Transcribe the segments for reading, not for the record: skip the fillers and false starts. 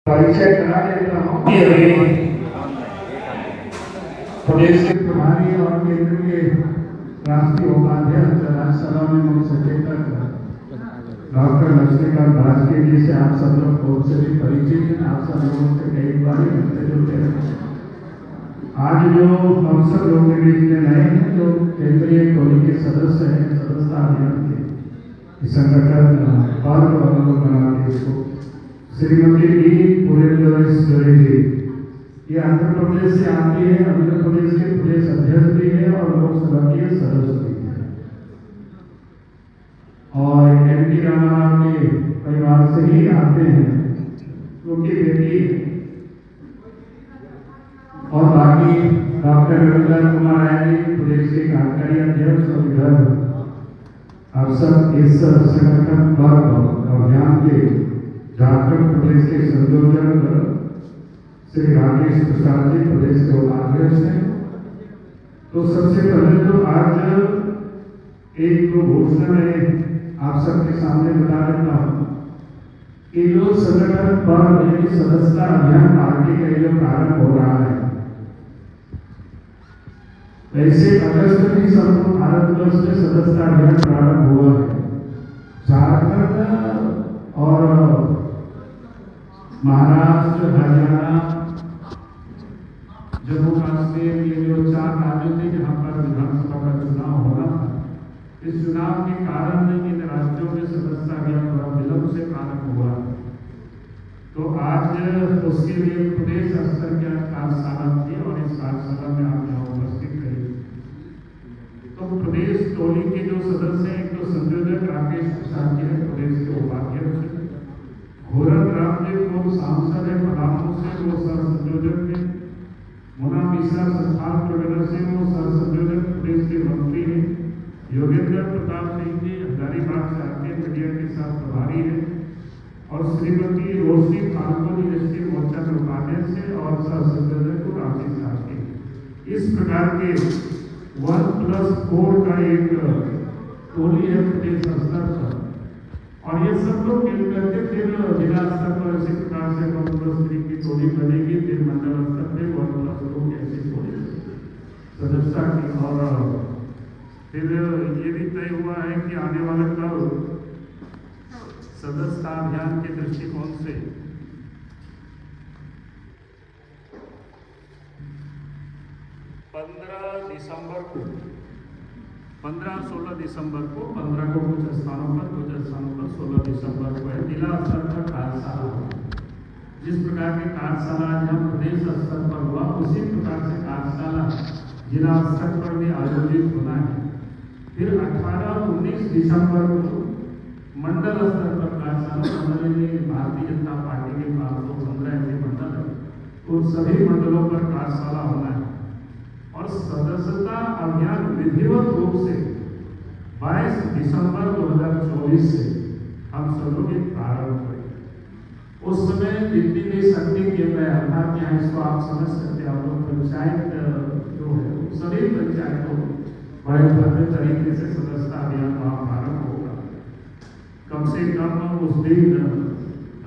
परिचय करा देता हूँ कि प्रदेश के प्रभारी और केंद्र के राष्ट्रीय उपाध्यक्ष राज्यसभा में मुख्य सचेतक डॉक्टर लक्ष्मीकांत भाजपा जी से आप सब लोग बहुत से भी परिचित हैं। आप सब लोगों से कई बार मिलते जुलते हैं। आज जो हम सब लोगों के बीच में नए हैं जो केंद्रीय टोली के सदस्य हैं, सदस्यता अभियान के संगठन पर्व और लोग बनाते इसको श्रीमती डी पुरेंद्र जी, ये आंध्र प्रदेश से आती है। आंध्र प्रदेश के प्रदेश अध्यक्ष भी है और लोकसभा के सदस्य भी है और एमटी रामाराव के परिवार से ही आते हैं क्योंकि बेटी और बाकी डॉक्टर रविंद्र कुमार राय जी प्रदेश के कार्यकारी अध्यक्ष और इधर आप सब इस संगठन पर्व अभियान के झारखंड प्रदेश के संयोजक श्री राजेश प्रसाद जी प्रदेश के उपाध्यक्ष हैं। तो सबसे पहले तो आज एक घोषणा में आप सबके सामने बता देता हूँ कि जो संगठन पर्व सदस्यता अभियान पार्टी का जो प्रारंभ हो रहा है, वैसे अगस्त में संपूर्ण भारतवर्ष में सदस्यता अभियान प्रारंभ हुआ है। झारखंड और महाराष्ट्र, हरियाणा, जम्मू कश्मीर ये जो 4 राज्य थे जहां पर विधानसभा का चुनाव होना था, इस चुनाव के कारण इन राज्यों में सदस्यता अभियान बड़ा विलंब से प्रारंभ हुआ। तो आज उसके लिए प्रदेश स्तर की कार्यशाला थी और इस कार्यशाला में आप यहाँ उपस्थित रहे। तो प्रदेश टोली के जो सदस्य हैं, एक तो संयोजक राकेश प्रसाद जी है, प्रदेश के उपाध्यक्ष घोरन राम जी को सांसद है पलामू से, वो सह संयोजक है। मुना मिश्रा संस्थान प्रबंधन से, वो सह संयोजक प्रदेश के मंत्री हैं। योगेंद्र प्रताप सिंह जी हजारीबाग से आके मीडिया के साथ प्रभारी है और श्रीमती रोशनी खानपुर यूनिवर्सिटी मोर्चा के उपाध्यक्ष से और सह संयोजक को राकेश साहब। इस प्रकार के 1+4 का एक टोली है प्रदेश स्तर पर और ये सब लोग मिल करके फिर जिला स्तर पर इसी प्रकार से 1+3 की टोली बनेगी, फिर मंडल स्तर पे 1+2 ऐसी टोली सदस्यता की। और फिर ये भी तय हुआ है कि आने वाला कल सदस्यता अभियान के दृष्टिकोण से 15 दिसंबर को 15-16 दिसंबर को 15 को कुछ स्थानों पर, कुछ स्थानों पर 16 दिसंबर को है जिला स्तर पर कार्यशाला। जिस प्रकार की कार्यशाला जहाँ प्रदेश स्तर पर हुआ, उसी प्रकार से कार्यशाला जिला स्तर पर भी आयोजित होना है। फिर 18-19 दिसंबर को मंडल स्तर पर कार्यशाला। मंडल में भारतीय जनता पार्टी के 515 ऐसे मंडल है, तो सभी मंडलों पर कार्यशाला होना है और सदस्यता अभियान विधिवत रूप से 22 दिसंबर 2024 से हम सब लोग प्रारंभ करेंगे। उस समय जितनी भी शक्ति केंद्र है, अर्थात यहाँ इसको आप समझ सकते हैं, आप लोग पंचायत जो है सभी पंचायतों में बड़े भव्य तरीके से सदस्यता अभियान वहाँ प्रारंभ होगा। कम से कम उस दिन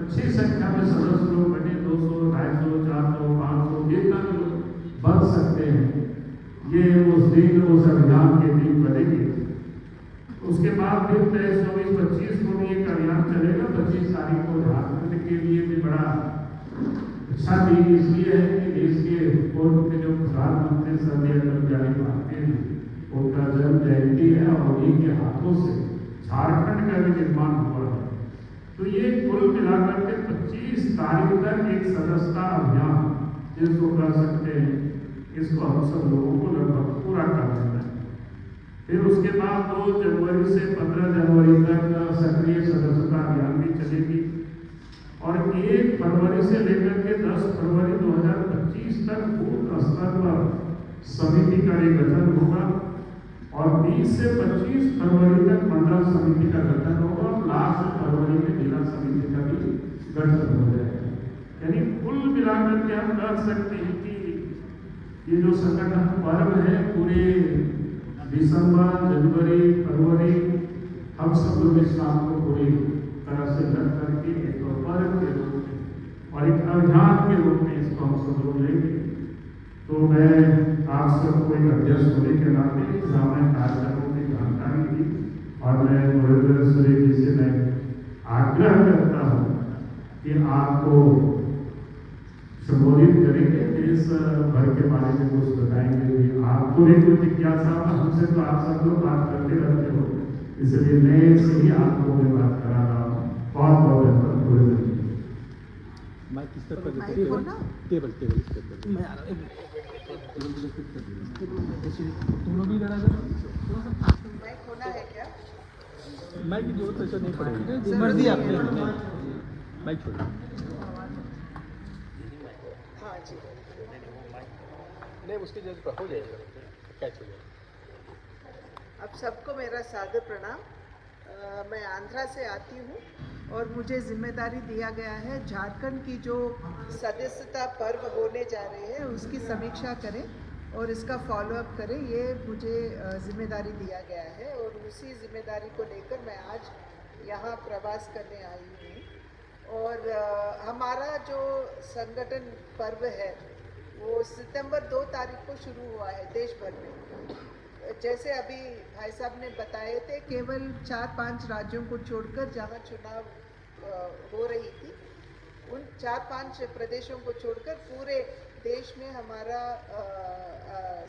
अच्छी संख्या में सदस्य लोग बने, 200, 250, 400, 500 जितना भी लोग बन सकते हैं, ये उस दिन उस अभियान के दिन बनेगी। उसके बाद फिर 23, 24, 25 को भी एक अभियान चलेगा। 25 तारीख को झारखंड के लिए भी बड़ा अच्छा दिन इसलिए है कि देश के पूर्व के जो प्रधानमंत्री स्वर्गीय अटल बिहारी वाजपेयी हैं, उनका जन्म जयंती है और उन्हीं के हाथों से झारखंड का भी निर्माण हुआ है। तो ये कुल मिलाकर के 25 तारीख तक एक सदस्यता अभियान जिसको कर सकते हैं, इसको हम सब लोगों को लगभग पूरा कर देना है। फिर उसके बाद 2 जनवरी से 15 जनवरी तक सक्रिय सदस्यता अभियान भी चलेगी और 1 फरवरी से लेकर के 10 फरवरी 2025 तक बूथ स्तर पर समिति का एक गठन होगा और 20 से 25 फरवरी तक मंडल समिति का गठन होगा और लास्ट फरवरी में जिला समिति का भी गठन हो जाएगा। यानी कुल मिलाकर के हम कह सकते हैं कि ये जो संगठन पर्व है पूरे दिसंबर, जनवरी, फरवरी हम सब लोग इस काम को पूरी तरह से कर करके एक पर्व के रूप में और एक अभियान के रूप में इसको हम सब लोग लेंगे। तो मैं आप सबको एक अध्यक्ष होने के नाते सामान्य कार्यक्रमों की जानकारी दी और मैं मुरलीधर सुरेश जी से मैं आग्रह करता हूँ कि आपको संबोधित करेंगे, देश भर के बारे में कुछ बताएंगे भी। आपको भी कुछ जिज्ञासा, हमसे तो आप सब लोग बात करते रहते हो, इसलिए मैं से ही आपको मैं बात करा रहा हूँ। बहुत बहुत धन्यवाद। माइक इस तरफ कर टेबल टेबल इस तरफ कर। मैं आ रहा तुम लोग भी इधर आ जाओ। माइक होना है क्या? माइक की जरूरत ऐसा नहीं पड़ेगी, मर्जी आपने माइक छोड़ो। हाँ जी, नहीं उसकी जरूरत हो जाएगा, कैच हो जाएगा। अब सबको मेरा सादर प्रणाम। मैं आंध्रा से आती हूँ और मुझे जिम्मेदारी दिया गया है झारखंड की जो सदस्यता पर्व होने जा रहे हैं उसकी समीक्षा करें और इसका फॉलोअप करें। ये मुझे जिम्मेदारी दिया गया है और उसी जिम्मेदारी को लेकर मैं आज यहाँ प्रवास करने आई हूँ। और हमारा जो संगठन पर्व है वो सितंबर 2 तारीख को शुरू हुआ है देश भर में। जैसे अभी भाई साहब ने बताए थे, केवल 4-5 राज्यों को छोड़कर जहाँ चुनाव हो रही थी, उन 4-5 प्रदेशों को छोड़कर पूरे देश में हमारा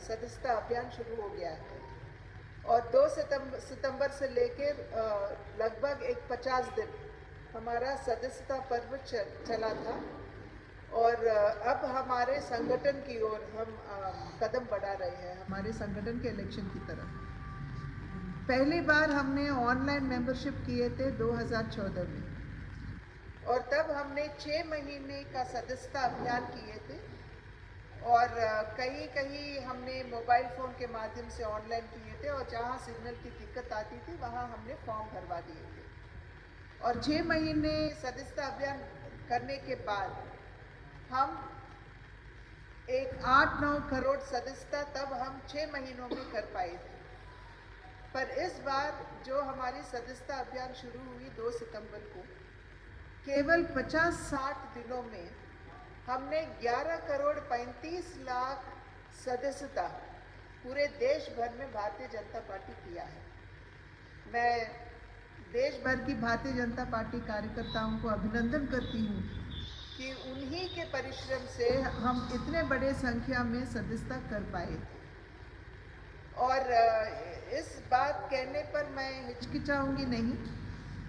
सदस्यता अभियान शुरू हो गया है। और 2 सितंबर से लेकर लगभग 50 दिन हमारा सदस्यता पर्व चला था। और अब हमारे संगठन की ओर हम कदम बढ़ा रहे हैं, हमारे संगठन के इलेक्शन की तरफ। पहली बार हमने ऑनलाइन मेंबरशिप किए थे 2014 में और तब हमने 6 महीने का सदस्यता अभियान किए थे और कहीं हमने मोबाइल फ़ोन के माध्यम से ऑनलाइन किए थे और जहाँ सिग्नल की दिक्कत आती थी वहाँ हमने फॉर्म भरवा दिए थे। और 6 महीने सदस्यता अभियान करने के बाद हम एक 8-9 करोड़ सदस्यता तब हम 6 महीनों में कर पाए थे। पर इस बार जो हमारी सदस्यता अभियान शुरू हुई 2 सितंबर को, केवल 50-60 दिनों में हमने 11 करोड़ 35 लाख सदस्यता पूरे देश भर में भारतीय जनता पार्टी किया है। मैं देश भर की भारतीय जनता पार्टी कार्यकर्ताओं को अभिनंदन करती हूँ कि उन्हीं के परिश्रम से हम इतने बड़े संख्या में सदस्यता कर पाए थे। और इस बात कहने पर मैं हिचकिचाऊंगी नहीं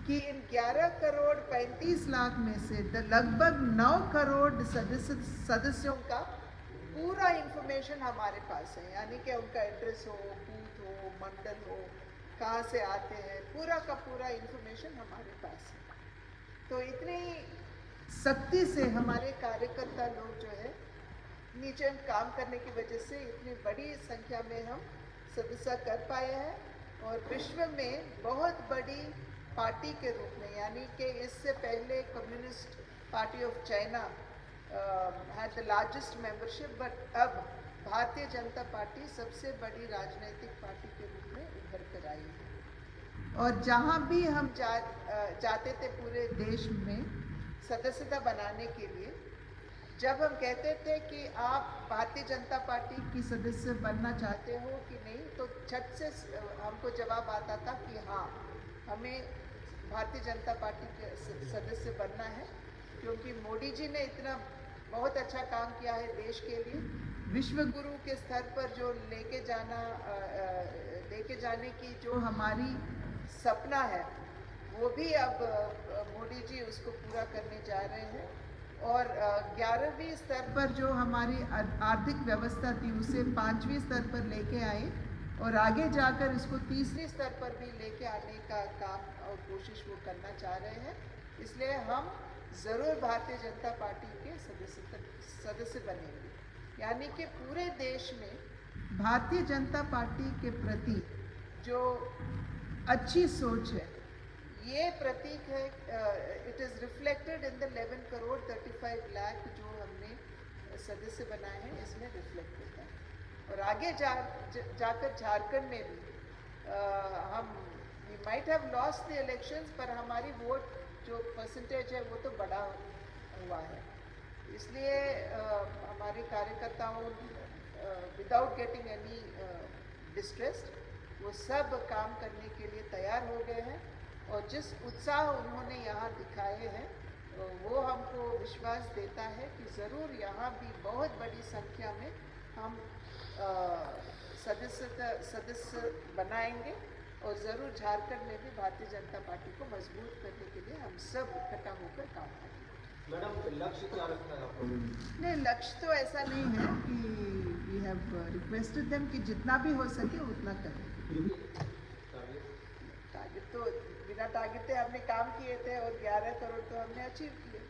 कि इन 11 करोड़ 35 लाख में से लगभग 9 करोड़ सदस्यों का पूरा इंफॉर्मेशन हमारे पास है, यानी कि उनका एड्रेस हो, बूथ हो, मंडल हो, कहाँ से आते हैं, पूरा का पूरा इंफॉर्मेशन हमारे पास है। तो इतनी सख्ती से हमारे कार्यकर्ता लोग जो है नीचे काम करने की वजह से इतनी बड़ी संख्या में हम सदस्यता कर पाए हैं और विश्व में बहुत बड़ी पार्टी के रूप में, यानी कि इससे पहले communist party of China had the largest membership, but अब भारतीय जनता पार्टी सबसे बड़ी राजनीतिक पार्टी के रूप में उभर कर आई है। और जहाँ भी हम जाते थे पूरे देश में सदस्यता बनाने के लिए, जब हम कहते थे कि आप भारतीय जनता पार्टी की सदस्य बनना चाहते हो कि नहीं, तो झट से हमको जवाब आता था कि हाँ, हमें भारतीय जनता पार्टी के सदस्य बनना है, क्योंकि मोदी जी ने इतना बहुत अच्छा काम किया है देश के लिए। विश्व गुरु के स्तर पर जो लेके जाने की जो हमारी सपना है, वो भी अब मोदी जी उसको पूरा करने जा रहे हैं। और 11वीं स्तर पर जो हमारी आर्थिक व्यवस्था थी उसे 5वीं स्तर पर लेके आए और आगे जाकर इसको 3रे स्तर पर भी लेके आने का काम और कोशिश वो करना चाह रहे हैं। इसलिए हम ज़रूर भारतीय जनता पार्टी के सदस्य बनेंगे, यानी कि पूरे देश में भारतीय जनता पार्टी के प्रति जो अच्छी सोच है, ये प्रतीक है। It is reflected in the 11 crore 35 lakh जो हमने सदस्य बनाए हैं, इसमें रिफ्लेक्ट होता है। और आगे जाकर झारखंड में भी हम we might have lost the elections, पर हमारी वोट जो परसेंटेज है वो तो बढ़ा हुआ है। इसलिए हमारे कार्यकर्ताओं विदाउट गेटिंग एनी डिस्ट्रेस्ड वो सब काम करने के लिए तैयार हो गए हैं और जिस उत्साह उन्होंने यहाँ दिखाए हैं वो हमको विश्वास देता है कि ज़रूर यहाँ भी बहुत बड़ी संख्या में हम सदस्य बनाएंगे और ज़रूर झारखंड में भी भारतीय जनता पार्टी को मजबूत करने के लिए हम सब इकट्ठा होकर काम करेंगे। मैडम लक्ष्य क्या रखा है आपको? नहीं, लक्ष्य तो ऐसा नहीं है कि वी हैव रिक्वेस्टेड देम कि जितना भी हो सके उतना करें। टारगेट तो बिना टारगेट हमने काम किए थे और 11 करोड़ तो हमने अचीव किए।